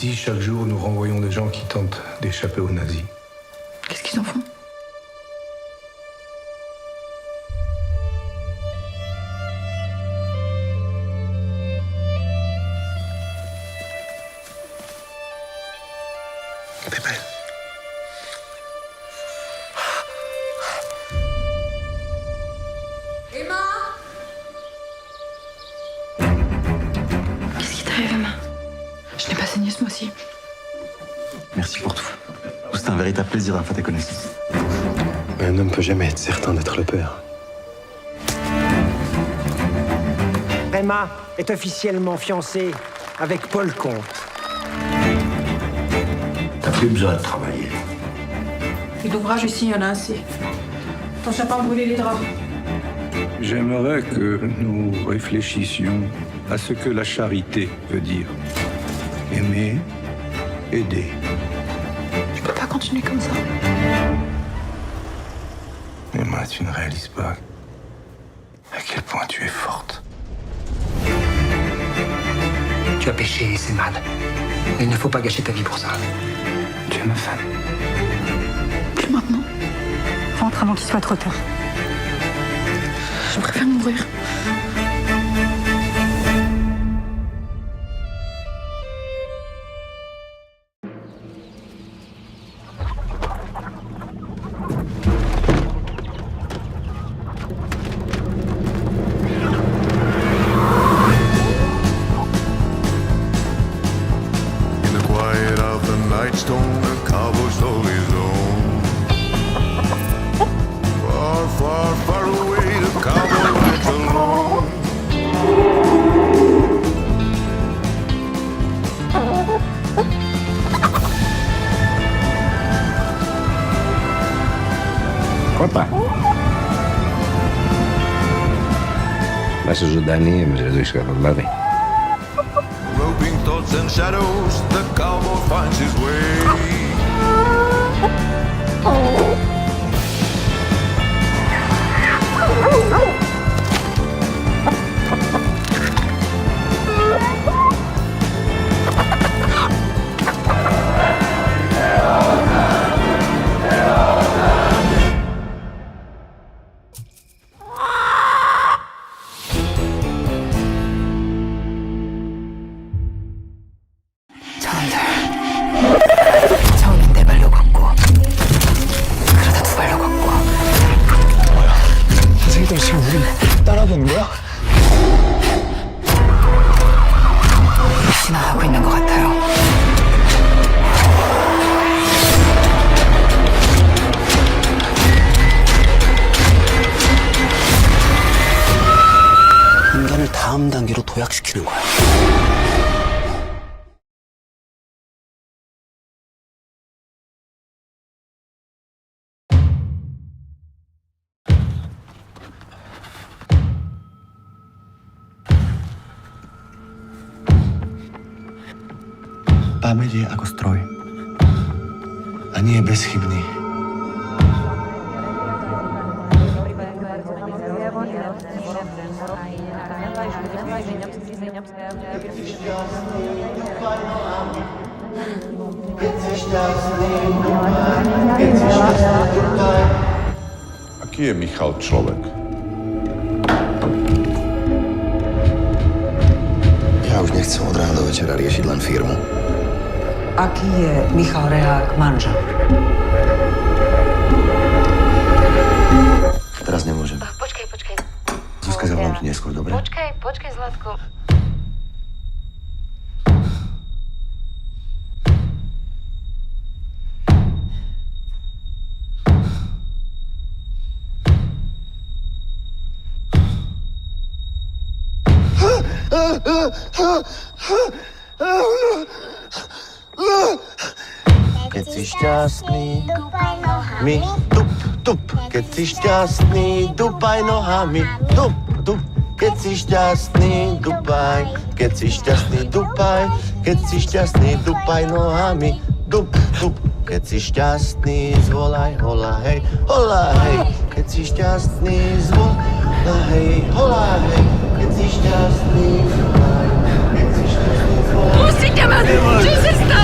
Ici, chaque jour, nous renvoyons des gens qui tentent d'échapper aux nazis. Qu'est-ce qu'ils en font? Pépé. Emma! Qu'est-ce qui t'arrive, Emma? Je n'ai pas saigné ce mois-ci. Merci pour tout. C'est un véritable plaisir d'avoir fait ta connaissance. Un homme peut jamais être certain d'être le père. Emma est officiellement fiancée avec Paul Comte. T'as plus besoin de travailler. Et d'ouvrage ici, il y en a assez. T'en sais pas brûler les draps. J'aimerais que nous réfléchissions à ce que la charité veut dire. Aimer, aider. Je peux pas continuer comme ça. Emma, tu ne réalises pas à quel point tu es forte. Tu as péché, c'est mal. Il ne faut pas gâcher ta vie pour ça. Tu es ma femme. Plus maintenant. Rentre avant qu'il soit trop tard. Je préfère mourir. In the quiet of the night, stone a cowboy slowly zone. Far, far, far away, the cowboy rides alone. Opa! Μέσα ζωντανή εμείς εδώ είσαι καταλάβει. Roping thoughts and shadows, the cowboy finds his way. 처음엔 내 발로 걷고 그러다 두 발로 걷고 선생님들 지금 우리 따라보는 거야? 지나가고 있는 것 같아요. 인간을 다음 단계로 도약시키는 거야. Pamäť je ako stroj. A nie je bezchybný. Aký je Michal človek? Ja už nechcem od rána do večera riešiť len firmu. Aký je Michal Rehák manžel? Teraz nemôžem. Počkaj. Zuzka, zavolám ti neskôr, dobre? Počkaj, Zlatko. Keď si šťastný, my tup, tup. Keď si šťastný, dupaj nohami, tup, tup. Keď si šťastný, dupaj. Keď si šťastný, dupaj. Keď si šťastný, dupaj nohami, tup, tup. Keď si šťastný, zvolaj, hola, hej, hola, hej. Keď si šťastný, zvolaj, hej, hola, hej. Keď si šťastný, zvolaj, keď si šťastný, zvolaj. Pustite ma! Čo sa stalo?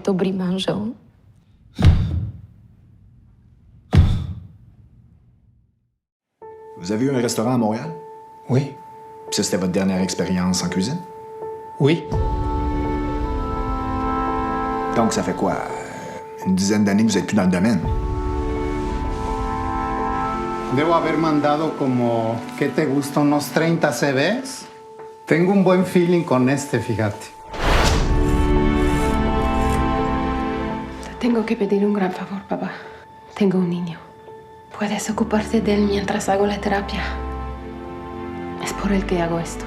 dobrý manžel. Vous avez eu un restaurant à Montréal? Oui. Puis ça, c'était votre dernière expérience en cuisine? Oui. Donc, ça fait quoi? Une dizaine d'années que vous n'êtes plus dans le domaine? Debo haber mandado como, ¿qué te gusta? Unos 30 CVs. Tengo un buen feeling con este, fíjate. Te tengo que pedir un gran favor, papá. Tengo un niño. ¿Puedes ocuparte de él mientras hago la terapia? Es por él que hago esto.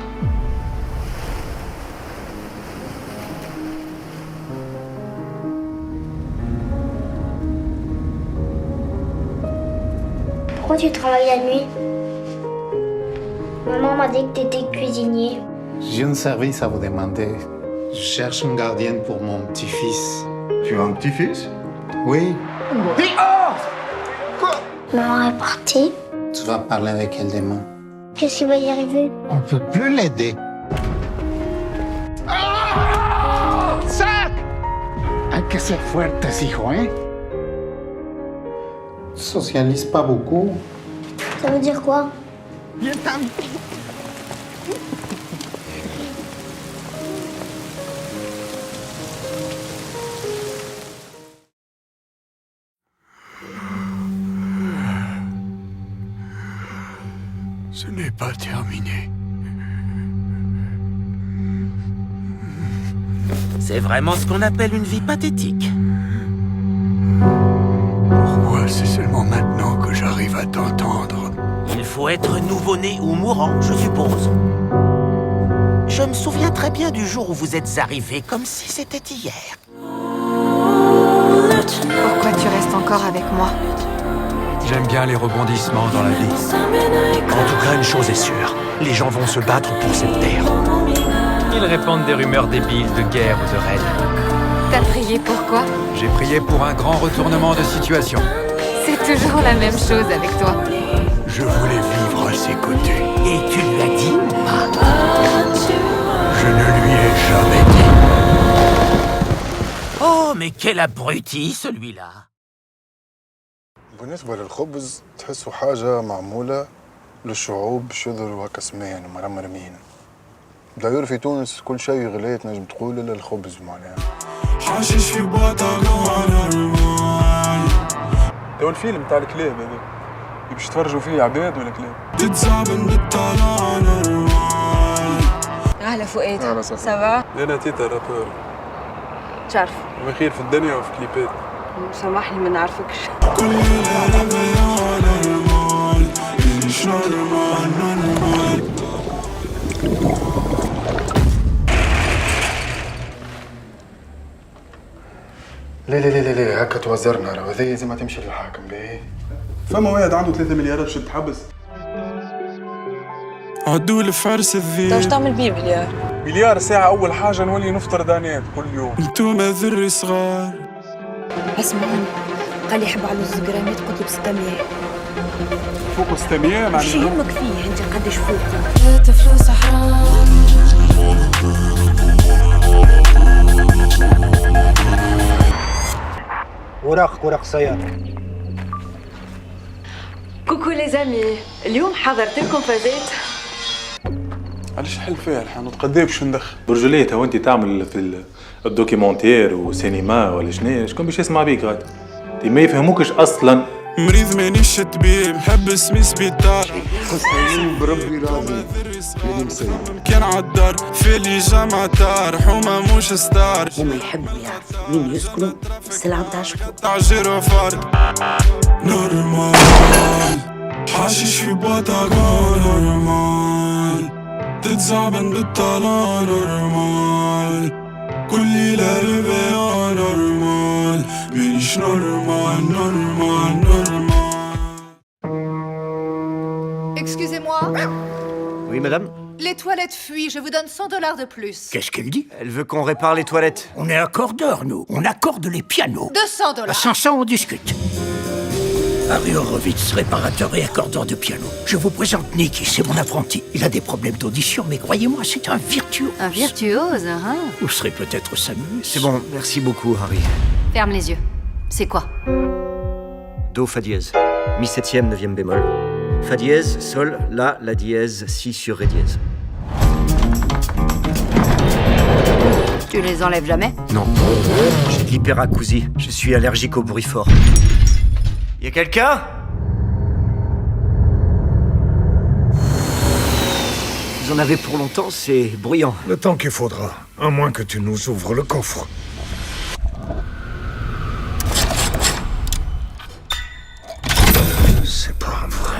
Pourquoi tu travailles la nuit? Maman m'a dit que tu étais cuisinier. J'ai un service à vous demander. Je cherche une gardienne pour mon petit-fils. Tu as un petit-fils? Oui. Maman est partie. Tu vas parler avec elle demain. Qu'est-ce qui va y arriver? On ne peut plus l'aider. ¡Zack! Hay que ser fuertes, hijo, ¿eh? Tu socialises pas beaucoup. Ça veut dire quoi? Ce n'est pas terminé. C'est vraiment ce qu'on appelle une vie pathétique. Pourquoi c'est seulement maintenant que j'arrive à t'entendre? Il faut être nouveau-né ou mourant, je suppose. Je me souviens très bien du jour où vous êtes arrivé, comme si c'était hier. Pourquoi tu restes encore avec moi? J'aime bien les rebondissements dans la vie. En tout cas, une chose est sûre, les gens vont se battre pour cette terre. Ils répandent des rumeurs débiles de guerre ou de raid. T'as prié pourquoi? J'ai prié pour un grand retournement de situation. C'est toujours la même chose avec toi. Je voulais vivre à ses côtés. Et tu lui as dit ou pas? Je ne lui ai jamais dit. Oh, mais quel abruti, celui-là! بالنسبة للخبز تحسوا حاجة معمولة للشعوب شذر وكسمان ومرمرمين. داير في تونس كل شيء غليت نجم تقول إلا الخبز معناها. حاشش في بطاقة نورمال. تو الفيلم تاع الكلاب هذا باش يتفرجوا فيه عباد ولا كلاب؟ تتزابن بالطلعة نورمال. أهلا فؤاد. أهلا صافي. سافا؟ أنا تيتا رابور. تعرف. بخير في الدنيا وفي كليبات. سامحني ما نعرفكش. كل ليلة نورمال. مش نورمال نورمال. لا لا لا لا هكا توزرنا راه هذايا لازم تمشي للحاكم باهي. فما واحد عنده 3 مليارات شد تحبس. عدوا لفارس الذئب. واش تعمل بيه مليار؟ مليار ساعة أول حاجة نولي نفطر دانيات كل يوم. انتوما ذري صغار. اسمعني قال لي حب على الزقرامات قلت له ب 600. فوق 600 معناها. وش يهمك فيه انت قداش فوق؟ طفل صحراء. وراق سيارة. كوكو لي زامي، اليوم حضرت لكم فازات. علاش حل فيها الحانوت قد ايه باش ندخل؟ برجوليتها وانت تعمل في الدوكيومنتير وسينما ولا شنو شكون باش يسمع بيك غاد؟ انت ما يفهموكش اصلا. مريض مانيش طبيب حب اسمي سبيطار. خصني بربي راضي ماني مسيب. كان عالدار في اللي جامع دار حومه مش ستار. هما يحبوا يعرفوا مين يسكنوا السلعة متاع شكون. تعجير فرد نورمال. حاشش في بطاقة نورمال. تتزعبن بالطلاق نورمال. كل ليلة ربيع نورمال. مانيش نورمال نورمال نورمال. Excusez-moi. Oui, madame? Les toilettes fuient, je vous donne $100 de plus. Qu'est-ce qu'elle dit? Elle veut qu'on répare les toilettes. On est accordeurs, nous. On accorde les pianos. $200. Sans ça, on discute. Harry Horowitz, réparateur et accordeur de piano. Je vous présente Nicky, c'est mon apprenti. Il a des problèmes d'audition, mais croyez-moi, c'est un virtuose. Un virtuose, hein? Vous serez peut-être sa muse. C'est bon, merci beaucoup, Harry. Ferme les yeux. C'est quoi? Do, fa dièse. Mi septième, neuvième bémol. Fa dièse, sol, la dièse, si sur ré dièse. Tu les enlèves jamais? Non. J'ai de l'hyperacousie. Je suis allergique au bruit fort. Y a quelqu'un? Vous en avez pour longtemps, c'est bruyant. Le temps qu'il faudra, à moins que tu nous ouvres le coffre. C'est pas vrai.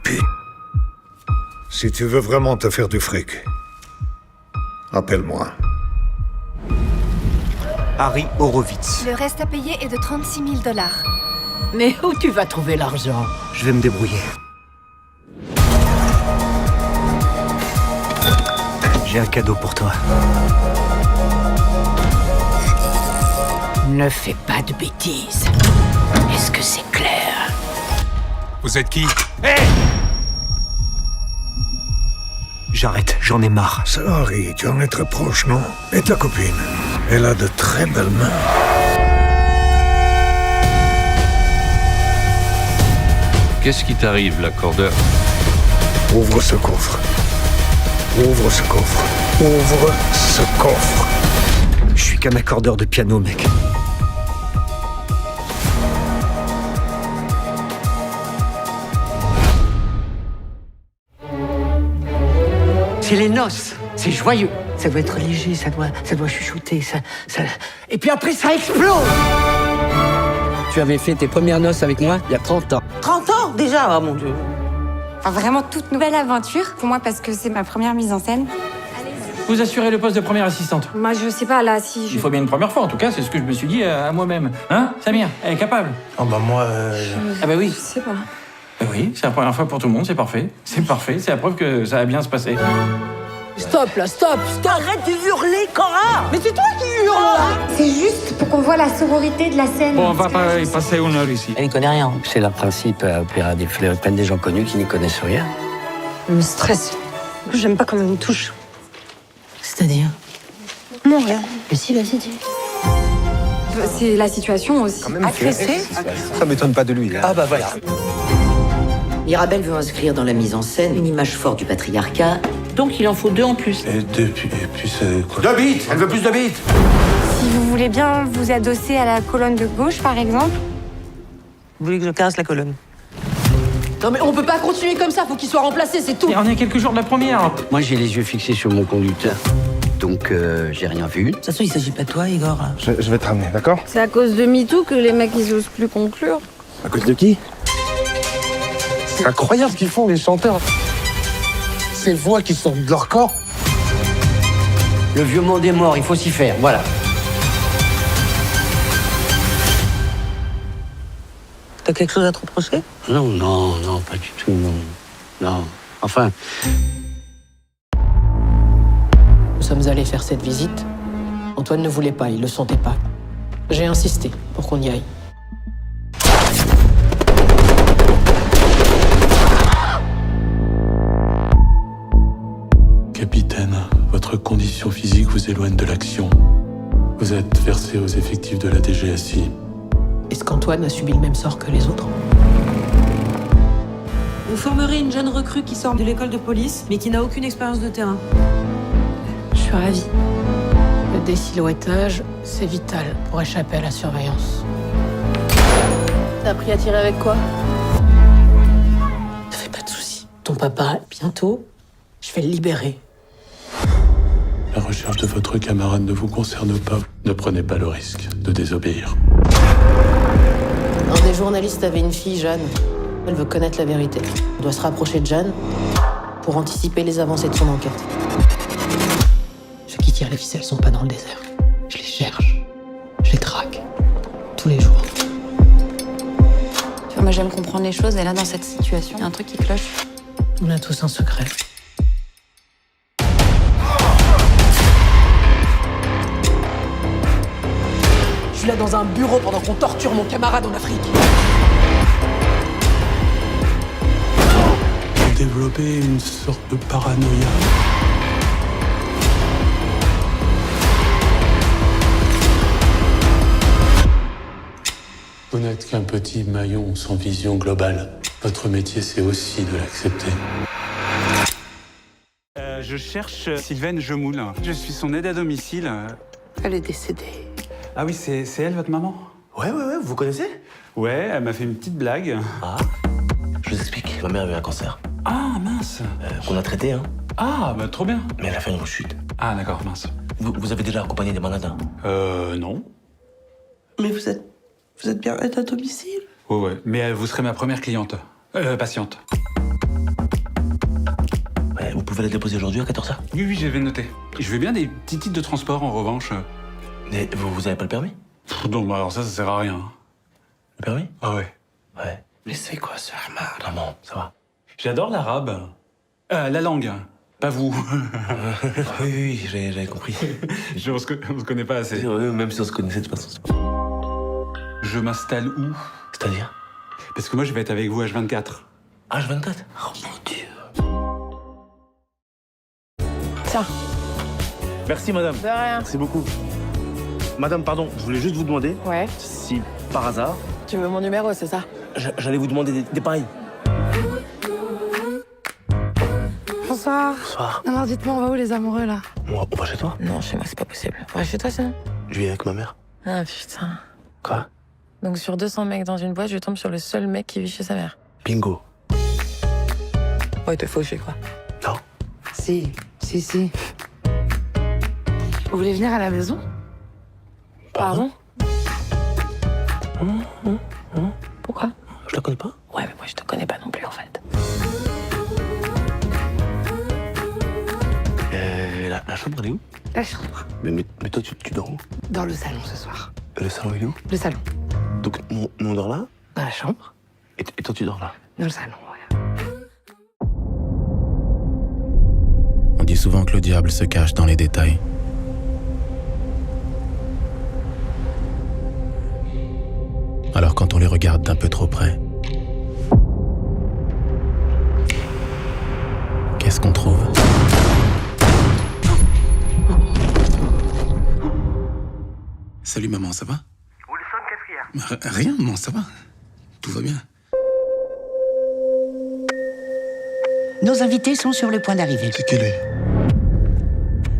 Putain. Si tu veux vraiment te faire du fric, appelle-moi. Harry Horowitz. Le reste à payer est de 36 000 $. Mais où tu vas trouver l'argent? Je vais me débrouiller. J'ai un cadeau pour toi. Ne fais pas de bêtises. Est-ce que c'est clair? Vous êtes qui? J'arrête, j'en ai marre. C'est Harry, tu en es très proche, non? Et ta copine? Elle a de très belles mains. Qu'est-ce qui t'arrive, l'accordeur? Ouvre ce coffre. Ouvre ce coffre. Ouvre ce coffre. Je suis qu'un accordeur de piano, mec. C'est les noces. C'est joyeux. Ça doit être léger, ça doit chuchoter, ça... Et puis après, ça explose. Tu avais fait tes premières noces avec moi il y a 30 ans. 30 ans déjà, oh mon Dieu. Enfin, vraiment toute nouvelle aventure pour moi parce que c'est ma première mise en scène. Vous assurez le poste de première assistante. Moi, je sais pas, là, si je... Il faut bien une première fois, en tout cas, c'est ce que je me suis dit à moi-même. Hein, Samir, elle est capable. Oh bah moi... Ah bah oui. Je sais pas. Bah oui, c'est la première fois pour tout le monde, c'est parfait. C'est parfait, c'est la preuve que ça va bien se passer. Stop là, stop. Arrête de hurler, Cora. Mais c'est toi qui hurles là. C'est juste pour qu'on voit la sororité de la scène. Bon, on va pas y passer une heure ici. Elle y connaît rien. C'est le principe à opéra des fleurs, plein des gens connus qui n'y connaissent rien. Je me stresse. J'aime pas quand on me touche. C'est-à-dire? Non, rien. Mais si, vas-y, dis. C'est la situation aussi. Agressée. Ça m'étonne pas de lui. Ah bah voilà. Mirabel veut inscrire dans la mise en scène une image forte du patriarcat, donc il en faut 2 en plus. Et puis c'est quoi? 2 bits. Elle veut plus de bits. Si vous voulez bien vous adosser à la colonne de gauche, par exemple. Vous voulez que je caresse la colonne? Non mais on peut pas continuer comme ça, faut qu'il soit remplacé, c'est tout. Et on est à quelques jours de la première. Moi, j'ai les yeux fixés sur mon conducteur. Donc, j'ai rien vu. De toute façon, il s'agit pas de toi, Igor. Je vais te ramener, d'accord? C'est à cause de MeToo que les mecs, ils osent plus conclure. À cause de qui? C'est incroyable ce qu'ils font, les chanteurs. Ces voix qui sortent de leur corps. Le vieux monde est mort, il faut s'y faire, voilà. T'as quelque chose à te reprocher? Non, pas du tout, non. Non, enfin... Nous sommes allés faire cette visite. Antoine ne voulait pas, il le sentait pas. J'ai insisté pour qu'on y aille. Capitaine, votre condition physique vous éloigne de l'action. Vous êtes versé aux effectifs de la DGSI. Est-ce qu'Antoine a subi le même sort que les autres? Vous formerez une jeune recrue qui sort de l'école de police, mais qui n'a aucune expérience de terrain. Je suis ravie. Le désilhouettage, c'est vital pour échapper à la surveillance. T'as appris à tirer avec quoi? Ne fais pas de soucis. Ton papa, bientôt, je vais le libérer. La recherche de votre camarade ne vous concerne pas. Ne prenez pas le risque de désobéir. Un des journalistes avait une fille, Jeanne. Elle veut connaître la vérité. On doit se rapprocher de Jeanne pour anticiper les avancées de son enquête. Ceux qui tirent les ficelles sont pas dans le désert. Je les cherche. Je les traque. Tous les jours. Tu vois, moi, j'aime comprendre les choses, et là, dans cette situation, il y a un truc qui cloche. On a tous un secret. Je suis là dans un bureau pendant qu'on torture mon camarade en Afrique. développé une sorte de paranoïa. Vous n'êtes qu'un petit maillon sans vision globale. Votre métier, c'est aussi de l'accepter. Je cherche Sylvaine Jemoul. Je suis son aide à domicile. Elle est décédée. Ah oui, c'est elle, votre maman? Ouais, vous connaissez? Ouais, elle m'a fait une petite blague. Ah. Je vous explique, ma mère a eu un cancer. Ah, mince. Qu'on a traité, hein. Ah, bah trop bien. Mais elle a fait une rechute. Ah, d'accord, mince. Vous avez déjà accompagné des malades, hein? Non. Mais vous êtes bien aide à domicile? Ouais. Mais vous serez ma première cliente. Patiente. Ouais, vous pouvez la déposer aujourd'hui à 14h? Oui, j'avais noté. Je veux bien des petits titres de transport, en revanche. Mais vous avez pas le permis? Non, bah alors ça sert à rien. Le permis? Ah ouais. Ouais. Mais c'est quoi ce Ahmad? Maman, ça va? J'adore l'arabe. La langue. Pas vous. Oui, j'ai compris. On se connaît pas assez. Même si on se connaissait de toute façon. Je m'installe où? C'est-à-dire? Parce que moi, je vais être avec vous H24. H24? Oh mon Dieu. Tiens. Merci, madame. De rien. Merci beaucoup. Madame, pardon, je voulais juste vous demander Ouais. si, par hasard... Tu veux mon numéro, c'est ça? J'allais vous demander des pareils. Bonsoir. Bonsoir. Alors dites-moi, on va où les amoureux là? On va chez toi? Non, chez moi c'est pas possible. On va chez toi sinon? Je vis avec ma mère. Ah putain. Quoi? Donc sur 200 mecs dans une boîte, je tombe sur le seul mec qui vit chez sa mère. Bingo. Ouais, t'es fauché quoi. Non. Si. Vous voulez venir à la maison? Pardon? Pourquoi? Je la connais pas? Ouais, mais moi je te connais pas non plus en fait. La chambre, elle est où? La chambre. Mais toi, tu dors où? Dans le salon ce soir. Le salon, il est où? Le salon. Donc, nous, on dort là? Dans la chambre. Et toi, tu dors là? Dans le salon, ouais. On dit souvent que le diable se cache dans les détails. Alors quand on les regarde d'un peu trop près, qu'est-ce qu'on trouve? Salut maman, ça va? Wilson, qu'est-ce qu'il y a? Rien, maman, ça va. Tout va bien. Nos invités sont sur le point d'arriver. C'est quelle est?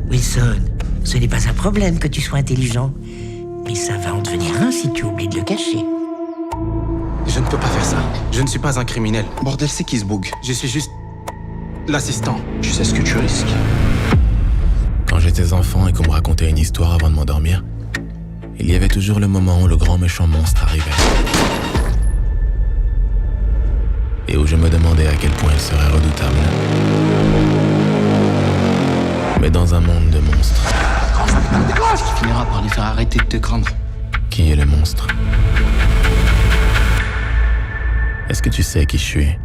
Wilson, ce n'est pas un problème que tu sois intelligent. Mais ça va en devenir un si tu oublies de le cacher. Je ne peux pas faire ça. Je ne suis pas un criminel. Bordel, c'est qui ce boug? Je suis juste l'assistant. Tu sais ce que tu risques. Quand j'étais enfant et qu'on me racontait une histoire avant de m'endormir, il y avait toujours le moment où le grand méchant monstre arrivait. Et où je me demandais à quel point il serait redoutable. Mais dans un monde de monstres... Tu finiras par les faire arrêter de te craindre. Qui est le monstre? Est-ce que tu sais qui je suis?